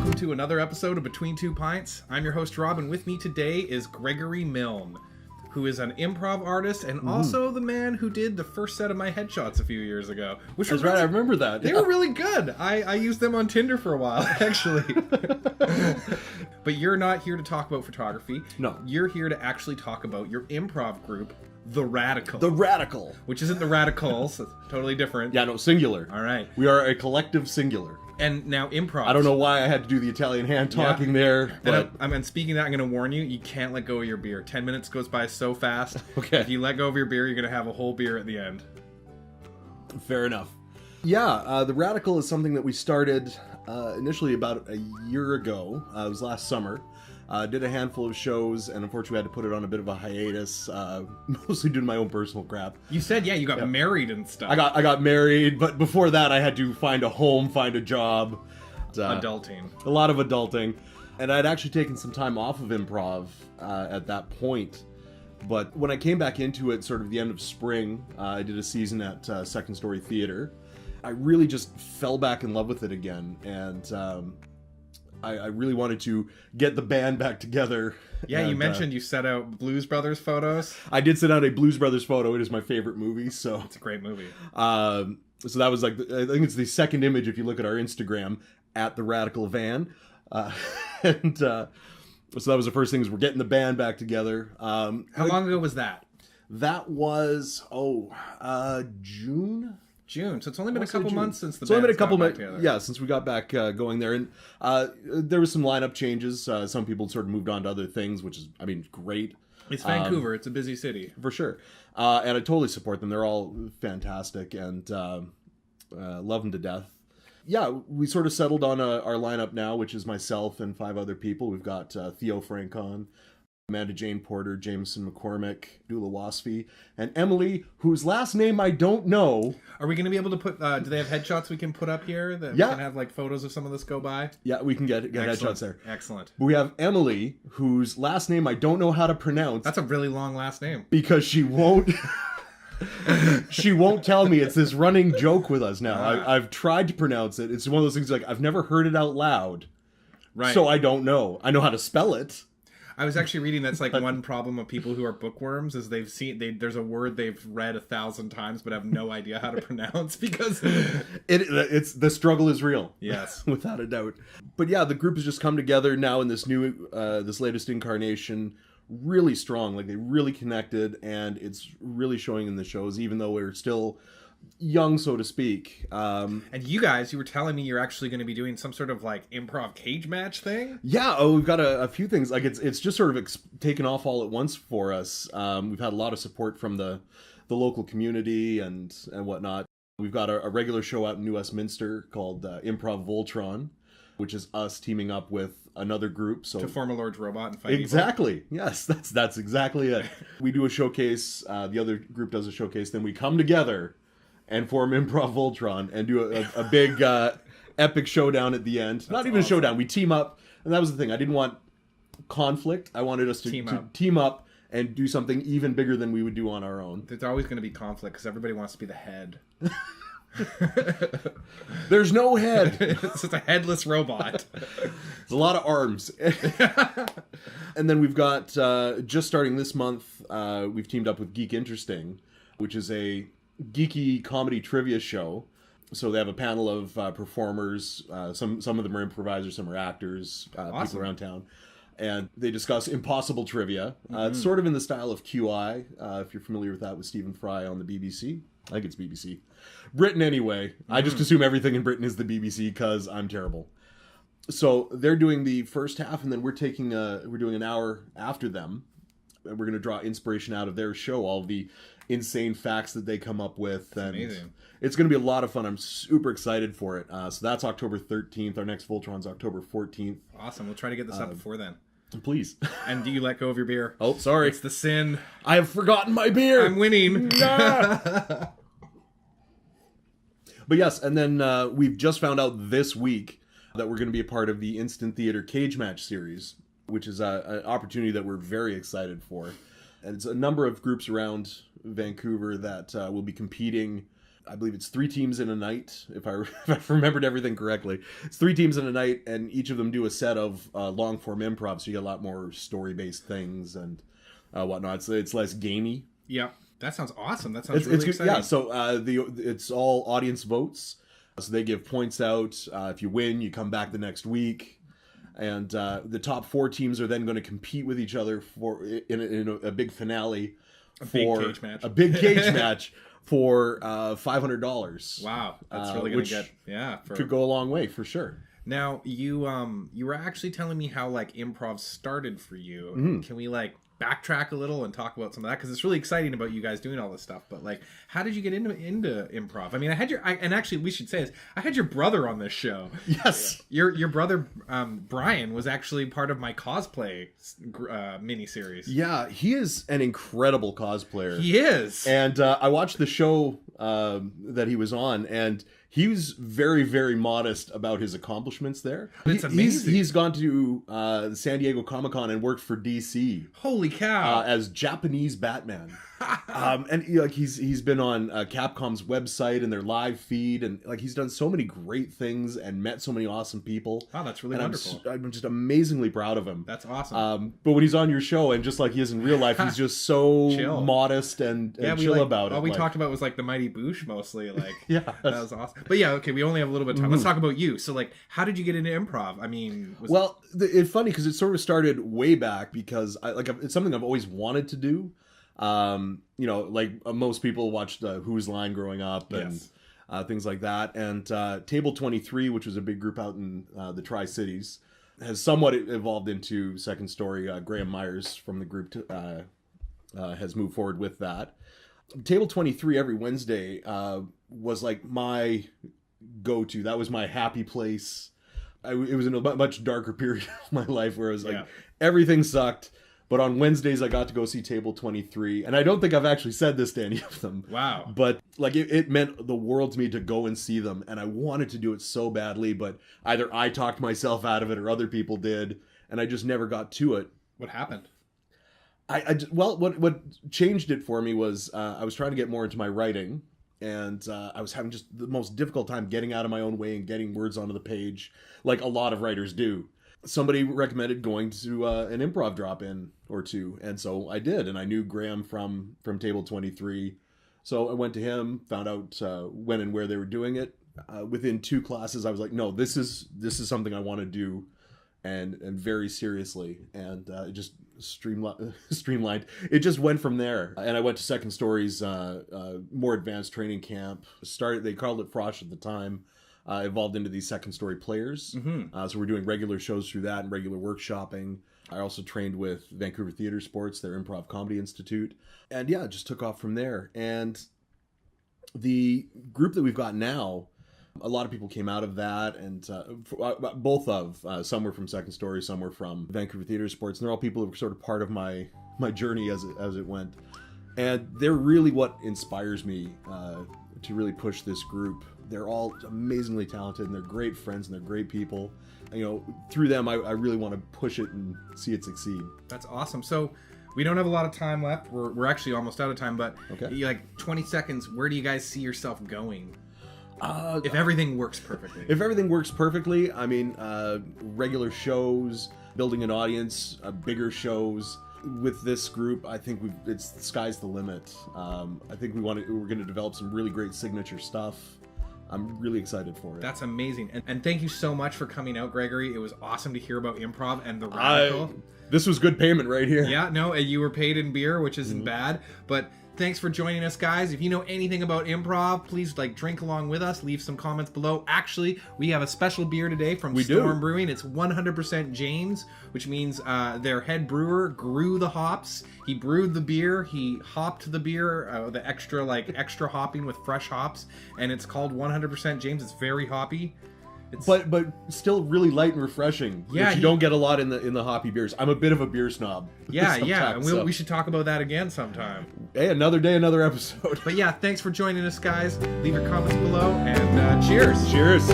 welcome to another episode of Between Two Pints. I'm your host, Rob, and with me today is Gregory Milne, who is an improv artist and also the man who did the first set of my headshots a few years ago. Which That's right, I remember that. They were really good. I used them on Tinder for a while, actually. But you're not here to talk about photography. No. You're here to actually talk about your improv group, The Radical. The Radical. Which isn't The Radicals. It's totally different. Yeah, no, singular. All right. We are a collective singular. And now improv. I don't know why I had to do the Italian hand talking there, but... And speaking of that, I'm going to warn you, you can't let go of your beer. 10 minutes goes by so fast. Okay. If you let go of your beer, you're going to have a whole beer at the end. Fair enough. Yeah, The Radical is something that we started initially about a year ago. It was last summer. Did a handful of shows, and unfortunately had to put it on a bit of a hiatus, mostly due to my own personal crap. You said, you got married and stuff. I got married, but before that I had to find a home, find a job. Adulting. A lot of adulting. And I'd actually taken some time off of improv at that point. But when I came back into it, sort of the end of spring, I did a season at Second Story Theater. I really just fell back in love with it again, and I really wanted to get the band back together. Yeah, and, you mentioned you set out Blues Brothers photos. I did set out a Blues Brothers photo. It is my favorite movie, so... It's a great movie. So that was like, I think it's the second image if you look at our Instagram, at The Radical Van. So that was the first thing, is we're getting the band back together. How long ago was that? That was, June? June. So it's only been a couple months since the band's band's got back together. Yeah, since we got back going there. And there was some lineup changes. Some people sort of moved on to other things, which is, great. It's Vancouver. It's a busy city. For sure. And I totally support them. They're all fantastic and love them to death. Yeah, we sort of settled on our lineup now, which is myself and 5 other people. We've got Theo Francon, Amanda Jane Porter, Jameson McCormick, Dula Wasfi, and Emily, whose last name I don't know. Are we going to be able to put, do they have headshots we can put up here that we can have like photos of some of this go by? Yeah, we can get headshots there. Excellent. But we have Emily, whose last name I don't know how to pronounce. That's a really long last name. Because she won't... she won't tell me. It's this running joke with us now. I've tried to pronounce it. It's one of those things like, I've never heard it out loud. Right. So I don't know. I know how to spell it. I was actually reading that's like one problem of people who are bookworms is there's a word they've read 1,000 times but have no idea how to pronounce because it's the struggle is real. Yes. Without a doubt. But yeah, the group has just come together now in this new this latest incarnation, really strong. Like, they really connected, and it's really showing in the shows, even though we're still young, so to speak. And you guys, you were telling me you're actually going to be doing some sort of like improv cage match thing? Yeah, we've got a few things. Like, it's just sort of taken off all at once for us. We've had a lot of support from the local community and whatnot. We've got a regular show out in New Westminster called Improv Voltron, which is us teaming up with another group. So to form a large robot and fight exactly people. Yes, that's exactly it. We do a showcase, the other group does a showcase, then we come together and form Improv Voltron and do a big epic showdown at the end. That's not even awesome. A showdown, we team up, and that was the thing. I didn't want conflict. I wanted us to team up and do something even bigger than we would do on our own. There's always going to be conflict because everybody wants to be the head. There's no head. It's just a headless robot. There's a lot of arms. And then we've got, just starting this month, we've teamed up with Geek Interesting, which is a geeky comedy trivia show. So they have a panel of performers. Some of them are improvisers, some are actors, awesome. People around town. And they discuss impossible trivia. It's sort of in the style of QI, if you're familiar with that, with Stephen Fry on the BBC. I think it's BBC. Britain anyway. I just assume everything in Britain is the BBC because I'm terrible. So they're doing the first half, and then we're doing an hour after them. And we're going to draw inspiration out of their show, all the insane facts that they come up with. And amazing. It's going to be a lot of fun. I'm super excited for it. So that's October 13th. Our next Voltron's October 14th. Awesome. We'll try to get this up before then. Please. And do you let go of your beer? Oh, sorry. It's the sin. I have forgotten my beer. I'm winning. But yes, and then we've just found out this week that we're going to be a part of the Instant Theater Cage Match series, which is an opportunity that we're very excited for. And it's a number of groups around Vancouver that will be competing I believe it's 3 teams in a night, if I've remembered everything correctly. It's 3 teams in a night, and each of them do a set of long-form improv, so you get a lot more story-based things and whatnot. It's less gamey. Yeah, that sounds awesome. That sounds really exciting. Yeah, so it's all audience votes. So they give points out. If you win, you come back the next week. And the top 4 teams are then going to compete with each other in a big finale. A big cage match. A big cage match for $500. Wow, that's really going to get could go a long way for sure. Now you were actually telling me how like improv started for you. Mm-hmm. Can we like backtrack a little and talk about some of that, because it's really exciting about you guys doing all this stuff? But like, how did you get into improv? I mean, and actually we should say this, I had your brother on this show. Yes. Your brother Brian was actually part of my cosplay mini-series. Yeah, he is an incredible cosplayer. He is. And I watched the show that he was on, and he was very, very modest about his accomplishments there. It's amazing. He's gone to the San Diego Comic-Con and worked for DC. Holy cow! As Japanese Batman. And like he's been on Capcom's website and their live feed, and like he's done so many great things and met so many awesome people. Wow, that's really wonderful. I'm just amazingly proud of him. That's awesome. But when he's on your show, and just like he is in real life, he's just so modest and chill about it. All we talked about was like the Mighty Boosh mostly. Like, yeah, that was awesome. But yeah, okay, we only have a little bit of time. Let's talk about you. So like, how did you get into improv? I mean, it's funny because it sort of started way back because it's something I've always wanted to do. You know, like most people watched Who's Line growing up and things like that. And Table 23, which was a big group out in the Tri-Cities, has somewhat evolved into Second Story. Graham Myers from the group has moved forward with that. Table 23 every Wednesday was like my go-to. That was my happy place. It was in a much darker period of my life where it was like everything sucked. But on Wednesdays, I got to go see Table 23. And I don't think I've actually said this to any of them. Wow. But like it meant the world to me to go and see them. And I wanted to do it so badly. But either I talked myself out of it or other people did. And I just never got to it. What happened? What changed it for me was I was trying to get more into my writing. And I was having just the most difficult time getting out of my own way and getting words onto the page, like a lot of writers do. Somebody recommended going to an improv drop-in or two, and so I did. And I knew Graham from Table 23, so I went to him, found out when and where they were doing it. Within 2 classes, I was like, no, this is something I want to do, and very seriously. And it just streamlined. It just went from there. And I went to Second Story's more advanced training camp. They called it Frosh at the time. Evolved into these Second Story players. Mm-hmm. So we're doing regular shows through that and regular workshopping. I also trained with Vancouver Theatre Sports, their Improv Comedy Institute. And yeah, it just took off from there. And the group that we've got now, a lot of people came out of that, and some were from Second Story, some were from Vancouver Theatre Sports, and they're all people who were sort of part of my journey as it went. And they're really what inspires me to really push this group. They're all amazingly talented, and they're great friends, and they're great people. And, you know, through them, I really want to push it and see it succeed. That's awesome. So we don't have a lot of time left. We're actually almost out of time, but okay. Like 20 seconds, where do you guys see yourself going? If everything works perfectly. If everything works perfectly, I mean, regular shows, building an audience, bigger shows. With this group, I think the sky's the limit. I think we're going to develop some really great signature stuff. I'm really excited for it. That's amazing. And thank you so much for coming out, Gregory. It was awesome to hear about improv and the radical. This was good payment right here. Yeah, no, you were paid in beer, which isn't bad. But thanks for joining us, guys. If you know anything about improv, please drink along with us. Leave some comments below. Actually, we have a special beer today from Storm Brewing. It's 100% James, which means their head brewer grew the hops. He brewed the beer. He hopped the beer, the extra hopping with fresh hops, and it's called 100% James. It's very hoppy. But still really light and refreshing. Yeah, which you don't get a lot in the hoppy beers. I'm a bit of a beer snob. Yeah. And we should talk about that again sometime. Hey, another day, another episode. But yeah, thanks for joining us, guys. Leave your comments below, and cheers. Cheers.